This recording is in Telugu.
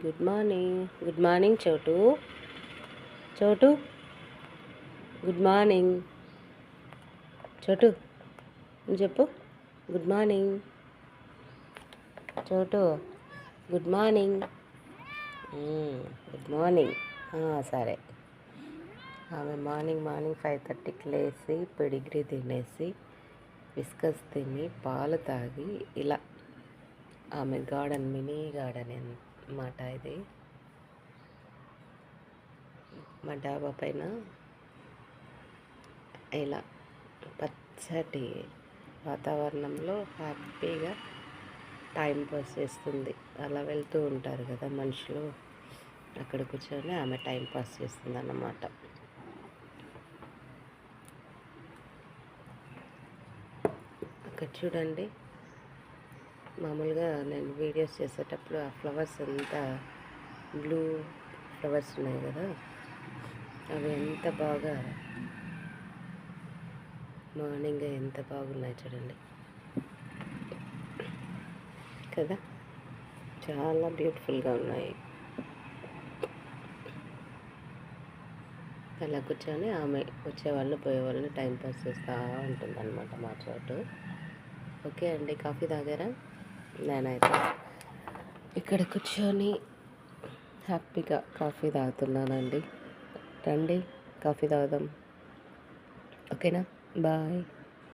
గుడ్ మార్నింగ్ చోటు. చోటు గుడ్ మార్నింగ్. చోటు నువ్వు చెప్పు. గుడ్ మార్నింగ్ చోటు. Good morning. Good morning. సరే. ఆమె మార్నింగ్ 5:30కి లేచి పెడిగ్రీ తినేసి బిస్కట్స్ తిని పాలు తాగి ఇలా ఆమె గార్డెన్ మినీ గార్డెన్ అన్నమాట ఇది. మా డాబా పైన ఇలా పచ్చటి వాతావరణంలో హ్యాపీగా టైం పాస్ చేస్తుంది. అలా వెళ్తూ ఉంటారు కదా మనుషులు, అక్కడ కూర్చొని ఆమె టైం పాస్ చేస్తుంది అన్నమాట. అక్కడ చూడండి, మామూలుగా నేను వీడియోస్ చేసేటప్పుడు ఆ ఫ్లవర్స్ అంతా బ్లూ ఫ్లవర్స్ ఉన్నాయి కదా, అవి ఎంత బాగా మార్నింగ్ ఎంత బాగున్నాయి చూడండి కదా, చాలా బ్యూటిఫుల్గా ఉన్నాయి. అలా కూర్చొని ఆమె వచ్చేవాళ్ళు పోయేవాళ్ళని టైంపాస్ చేస్తూ ఉంటుందన్నమాట మా చోటు. ఓకే అండి, కాఫీ తాగారా? నేనైతే ఇక్కడ కూర్చొని హ్యాపీగా కాఫీ తాగుతున్నానండి. రండి కాఫీ తాగుదాం. ఓకేనా? బాయ్.